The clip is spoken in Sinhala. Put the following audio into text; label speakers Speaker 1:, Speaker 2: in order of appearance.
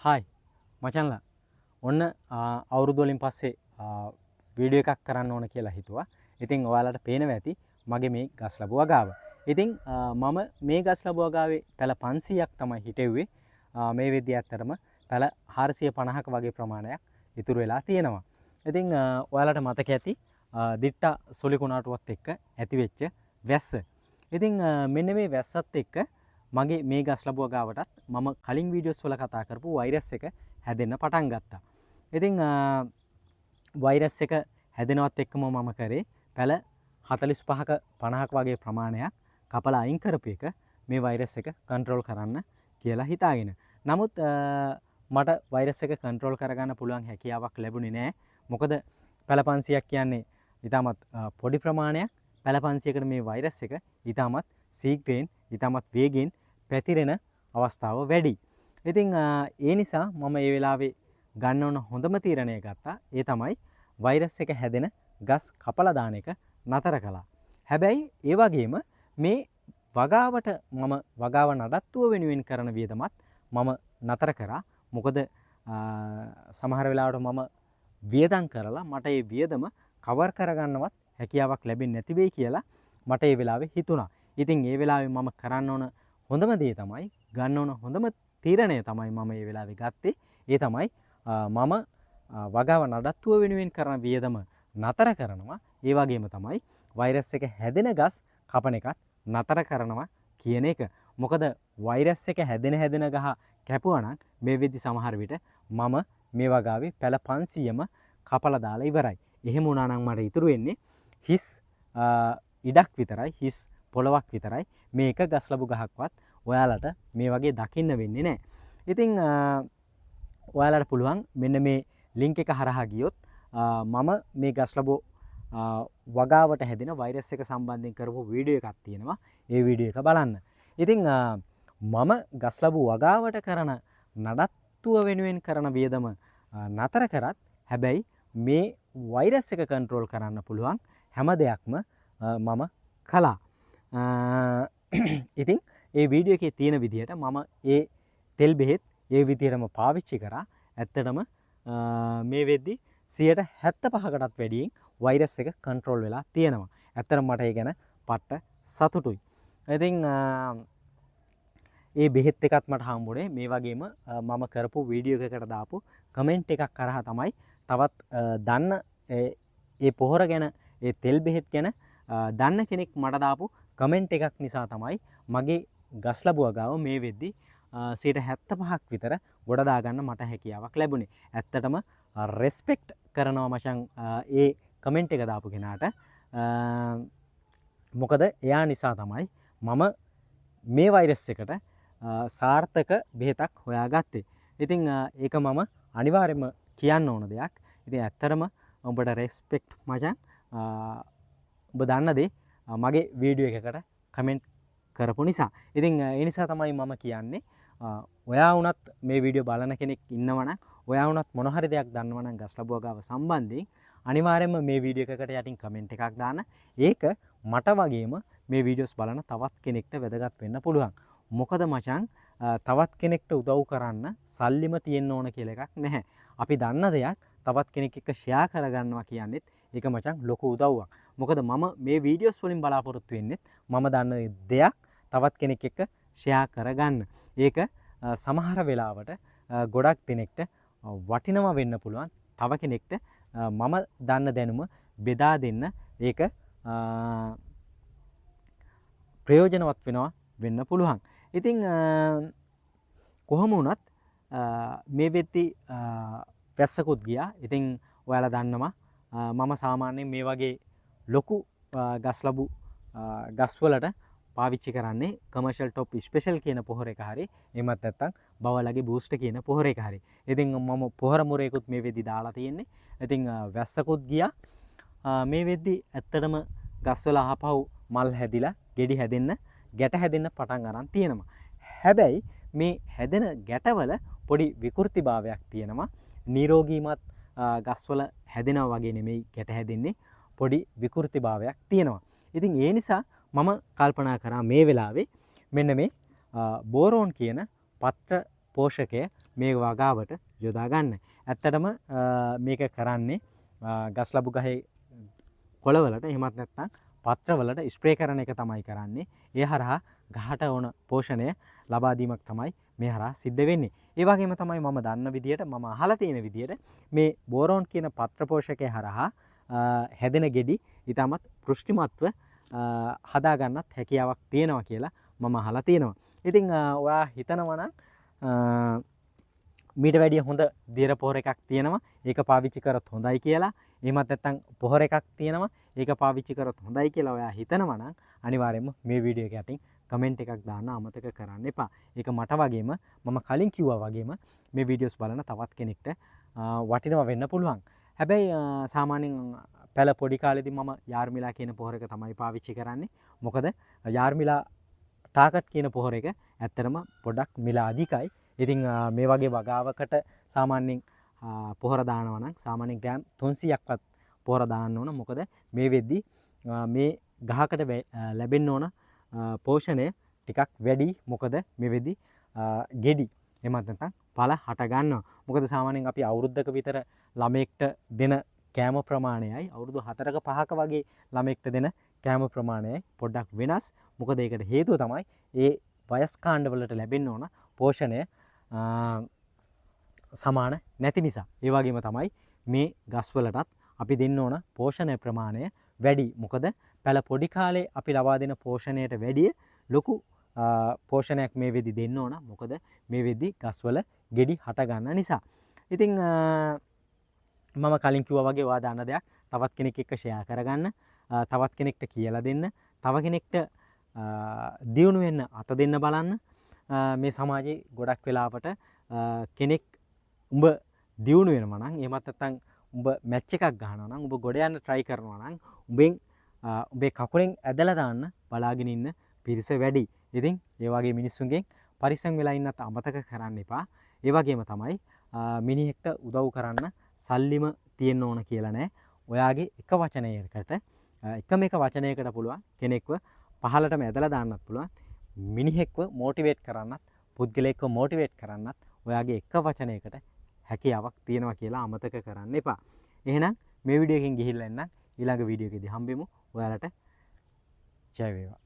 Speaker 1: හායි මචන්ලා ඔන්න අවුරුදු වලින් පස්සේ වීඩියෝ එකක් කරන්න ඕන කියලා හිතුවා. ඉතින් ඔයාලට පේනවා ඇති මගේ මේ ගස් ලැබුව වගාව. ඉතින් මම මේ ගස් ලැබුව වගාවේ පැල 500ක් තමයි හිටෙව්වේ. මේ වෙද්දී ඇත්තටම පැල 450ක වගේ ප්‍රමාණයක් ඉතුරු වෙලා තියෙනවා. ඉතින් ඔයාලට මතක ඇති දිට්ටා සොලි කුණාටුවත් එක්ක ඇති වෙච්ච වැස්ස. ඉතින් මෙන්න මේ වැස්සත් එක්ක මගේ මේ ගස් ලැබුව ගාවටත් මම කලින් වීඩියෝස් වල කතා කරපු වෛරස් එක හැදෙන්න පටන් ගත්තා. ඉතින් වෛරස් එක හැදෙනවත් එක්කම මම කරේ පැල 45ක 50ක වගේ ප්‍රමාණයක් කපලා අයින් කරපු එක මේ වෛරස් එක කන්ට්‍රෝල් කරන්න කියලා හිතාගෙන. නමුත් මට වෛරස් එක කන්ට්‍රෝල් කරගන්න පුළුවන් හැකියාවක් ලැබුණේ නැහැ. මොකද පැල 500ක් කියන්නේ ඊටමත් පොඩි ප්‍රමාණයක්. පැල 500කට මේ වෛරස් එක ඊටමත් සීක්‍රේන් ඊටමත් වේගෙන් පැතිරෙන අවස්ථාව වැඩි. ඉතින් ඒ නිසා මම මේ වෙලාවේ ගන්න ඕන හොඳම තීරණය ගත්තා. ඒ තමයි වෛරස් එක හැදෙන ගස් කපලා දාන එක නතර කළා. හැබැයි ඒ වගේම මේ වගාවට මම වගාව නඩත්තුව වෙනුවෙන් කරන වියදමත් මම නතර කරා. මොකද සමහර වෙලාවට මම වියදම් කරලා මට ඒ වියදම කවර් කරගන්නවත් හැකියාවක් ලැබෙන්නේ නැති වෙයි කියලා මට ඒ වෙලාවේ හිතුණා. ඉතින් ඒ වෙලාවේ මම කරන්න ඕන හොඳම දේ තමයි ගන්න ඕන හොඳම තීරණය තමයි මම මේ වෙලාවේ ගත්තේ. ඒ තමයි මම වගාව නඩත්තුව වෙනුවෙන් කරන වියදම නතර කරනවා. ඒ වගේම තමයි වෛරස් එක හැදෙන ගස් කපන එකත් නතර කරනවා කියන එක. මොකද වෛරස් එක හැදෙන ගහ කැපුවා නම් මේ වෙද්දි සමහර විට මම මේ වගාවේ පැල 500ම කපලා දාලා ඉවරයි. එහෙම වුණා නම් මට ඉතුරු වෙන්නේ හිස් ඉඩක් විතරයි, හිස් පොළවක් විතරයි. මේක ගස් ලැබු ගහක්වත් ඔයාලට මේ වගේ දකින්න වෙන්නේ නැහැ. ඉතින් ඔයාලට පුළුවන් මෙන්න මේ ලින්ක් එක හරහා ගියොත් මම මේ ගස් ලැබු වගාවට හැදෙන වෛරස් එක සම්බන්ධයෙන් කරපු වීඩියෝ එකක් තියෙනවා. ඒ වීඩියෝ එක බලන්න. ඉතින් මම ගස් ලැබු වගාවට කරන නඩත්තුව වෙනුවෙන් කරන වියදම නතර කරත් හැබැයි මේ වෛරස් එක කන්ට්‍රෝල් කරන්න පුළුවන් හැම දෙයක්ම මම කළා. ඉතින් ඒ වීඩියෝ එකේ තියෙන විදිහට මම ඒ තෙල් බෙහෙත් ඒ විදිහටම පාවිච්චි කරා. ඇත්තටම මේ වෙද්දි 75%කටත් වැඩියෙන් වෛරස් එක කන්ට්‍රෝල් වෙලා තියෙනවා. ඇත්තටම මට ඒ ගැන පට්ට සතුටුයි. ඉතින් ඒ බෙහෙත් එකත් මට හම්බුනේ මේ වගේම මම කරපු වීඩියෝ එකකට දාපු කමෙන්ට් එකක් කරහා තමයි තවත් දන්න ඒ පොහොර ගැන ඒ තෙල් බෙහෙත් ගැන දන්න කෙනෙක් මට දාපු කමෙන්ට් එකක් නිසා තමයි මගේ ගස් ලැබුව ගාව මේ වෙද්දි 75%ක් විතර ගොඩ දාගන්න මට හැකියාවක් ලැබුණේ. ඇත්තටම රෙස්පෙක්ට් කරනවා මචං ඒ කමෙන්ට් එක දාපු කෙනාට. මොකද එයා නිසා තමයි මම මේ වෛරස් එකට සාර්ථක බෙහෙතක් හොයාගත්තේ. ඉතින් ඒක මම අනිවාර්යයෙන්ම කියන්න ඕන දෙයක්. ඉතින් ඇත්තටම ඔබට රෙස්පෙක්ට් මචං. ඔබ දන්න දේ මගේ වීඩියෝ එකකට කමෙන්ට් කරපු නිසා. ඉතින් ඒ නිසා තමයි මම කියන්නේ ඔයා වුණත් මේ වීඩියෝ බලන කෙනෙක් ඉන්නවනම් ඔයා වුණත් මොන හරි දෙයක් දන්නවනම් ගස් ලැබුව ගාව සම්බන්ධයෙන් අනිවාර්යයෙන්ම මේ වීඩියෝ එකකට යටින් කමෙන්ට් එකක් දාන්න. ඒක මට වගේම මේ වීඩියෝස් බලන තවත් කෙනෙක්ට වැදගත් වෙන්න පුළුවන්. මොකද මචං තවත් කෙනෙක්ට උදව් කරන්න සල්ලිම තියෙන්න ඕන කියලා එකක් නැහැ. අපි දන්න දෙයක් තවත් කෙනෙක් එක්ක ෂෙයා කරගන්නවා කියන්නේත් ඒක මචං ලොකු උදව්වක්. මොකද මම මේ වීඩියෝස් වලින් බලාපොරොත්තු වෙන්නේ මම දන්න දෙයක් තවත් කෙනෙක් එක්ක ෂෙයා කරගන්න. ඒක සමහර වෙලාවට ගොඩක් දෙනෙක්ට වටිනවා වෙන්න පුළුවන්. තව කෙනෙක්ට මම දන්න දැනුම බෙදා දෙන්න ඒක ප්‍රයෝජනවත් වෙනවා වෙන්න පුළුවන්. ඉතින් කොහොම වුණත් මේ වෙද්දි වැස්සකුත් ගියා. ඉතින් ඔයාලා දන්නවා මම සාමාන්‍යයෙන් මේ වගේ ලොකු ගස් ලැබු ගස් වලට පාවිච්චි කරන්නේ කමර්ෂල් টොප් ස්පෙෂල් කියන පොහොර එක හරි එහෙමත් නැත්නම් බවලගේ බූස්ට් කියන පොහොර එක හරි. ඉතින් මම පොහොර මුරේකුත් මේ වෙද්දි දාලා තියෙන්නේ. ඉතින් වැස්සකුත් ගියා. මේ වෙද්දි ඇත්තටම ගස්වල ආපහු මල් හැදිලා ගෙඩි හැදෙන්න ගැට හැදෙන්න පටන් අරන් තියෙනවා. හැබැයි මේ හැදෙන ගැටවල පොඩි විකෘතිභාවයක් තියෙනවා. නිරෝගීමත් ගස්වල හැදෙනවා වගේ නෙමෙයි ගැට හැදෙන්නේ. පොඩි විකෘතිභාවයක් තියෙනවා. ඉතින් ඒ නිසා මම කල්පනා කරා මේ වෙලාවේ මෙන්න මේ බෝරෝන් කියන පත්‍ර පෝෂකය මේ වගාවට යොදා ගන්න. ඇත්තටම මේක කරන්නේ ගස් ලැබු ගහේ කොළවලට එහෙමත් නැත්නම් පත්‍රවලට ස්ප්‍රේ කරන එක තමයි කරන්නේ. ඒ හරහා ගහට ඕන පෝෂණය ලබා දීමක් තමයි මේ හරහා සිද්ධ වෙන්නේ. ඒ වගේම තමයි මම දන්න විදියට මම අහලා තියෙන විදියට මේ බෝරෝන් කියන පත්‍ර පෝෂකය හරහා හැදෙන ගෙඩි ඊටමත් පෘෂ්ටිමත්ව හදා ගන්නත් හැකියාවක් තියෙනවා කියලා මම අහලා තියෙනවා. ඉතින් ඔයා හිතනවා නම් මීට වැඩිය හොඳ දියර පොහොර එකක් තියෙනවා ඒක පාවිච්චි කරත් හොඳයි කියලා. එහෙමත් නැත්නම් පොහොර එකක් තියෙනවා ඒක පාවිච්චි කරත් හොඳයි කියලා ඔයා හිතනවා නම් අනිවාර්යයෙන්ම මේ වීඩියෝ එක යටින් කමෙන්ට් එකක් දාන්න අමතක කරන්න එපා. ඒක මට වගේම මම කලින් කිව්වා වගේම මේ වීඩියෝස් බලන තවත් කෙනෙක්ට වටිනවා වෙන්න පුළුවන්. හැබැයි සාමාන්‍යයෙන් පැල පොඩි කාලෙදී මම යාර්මිලා කියන පොහොර එක තමයි පාවිච්චි කරන්නේ. මොකද යාර්මිලා ටාකට් කියන පොහොර එක ඇත්තටම පොඩක් මිල අධිකයි. ඉතින් මේ වගේ වගාවකට සාමාන්‍යයෙන් පොහොර දානවා නම් සාමාන්‍යයෙන් ග්‍රෑම් 300ක්වත් පොහොර දාන්න ඕන. මොකද මේ වෙද්දි මේ ගහකට ලැබෙන්න ඕන පෝෂණය ටිකක් වැඩි. මොකද මේ වෙද්දි ගෙඩි එමත් නැත්නම් පළ හට ගන්නවා. මොකද සාමාන්‍යයෙන් අපි අවුරුද්දක විතර ළමයෙක්ට දෙන කෑම ප්‍රමාණයයි අවුරුදු 4ක 5ක වගේ ළමයෙක්ට දෙන කෑම ප්‍රමාණයයි පොඩ්ඩක් වෙනස්. මොකද ඒකට හේතුව තමයි ඒ වයස් කාණ්ඩ වලට ලැබෙන්න ඕන පෝෂණය සමාන නැති නිසා. ඒ වගේම තමයි මේ ගස්වලටත් අපි දෙන්න ඕන පෝෂණ ප්‍රමාණය වැඩි. මොකද පැල පොඩි කාලේ අපි ලබා දෙන පෝෂණයට වැඩිය ලොකු පෝෂණයක් මේ වෙද්දි දෙන්න ඕන. මොකද මේ වෙද්දි ගස්වල ගෙඩි හට ගන්න නිසා. ඉතින් මම කලින් කිව්වා වගේ ඔයා දන්න දෙයක් තවත් කෙනෙක් එක්ක ෂෙයා කරගන්න, තවත් කෙනෙක්ට කියලා දෙන්න, තව කෙනෙක්ට දියුණු වෙන්න අත දෙන්න බලන්න. මේ සමාජයේ ගොඩක් වෙලාවට කෙනෙක් උඹ දියුණු වෙනවා නම් එහෙමත් නැත්නම් උඹ මැච් එකක් ගහනවා නම් උඹ ගොඩ යන්න try කරනවා නම් උඹේ කකුලෙන් ඇදලා දාන්න බලාගෙන ඉන්න පිරිස වැඩි. ඉතින් ඒ වගේ මිනිස්සුන්ගෙන් පරිස්සම් වෙලා ඉන්නත් අමතක කරන්න එපා. ඒ වගේම තමයි මිනිහෙක්ට උදව් කරන්න සල්ලිම තියෙන්න ඕන කියලා නෑ. ඔයාගේ එක වචනයකට එකම එක වචනයකට පුළුවන් කෙනෙක්ව පහලටම ඇදලා දාන්නත් පුළුවන්. මිනිහෙක්ව මොටිවේට් කරන්නත් පුද්ගලයෙක්ව මොටිවේට් කරන්නත් ඔයාගේ එක වචනයකට හැකියාවක් තියෙනවා කියලා අමතක කරන්න එපා. එහෙනම් මේ වීඩියෝ එකෙන් ගිහිල්ලා එන්න ඊළඟ වීඩියෝ එකේදී හම්බෙමු. ඔයාලට ජය වේවා.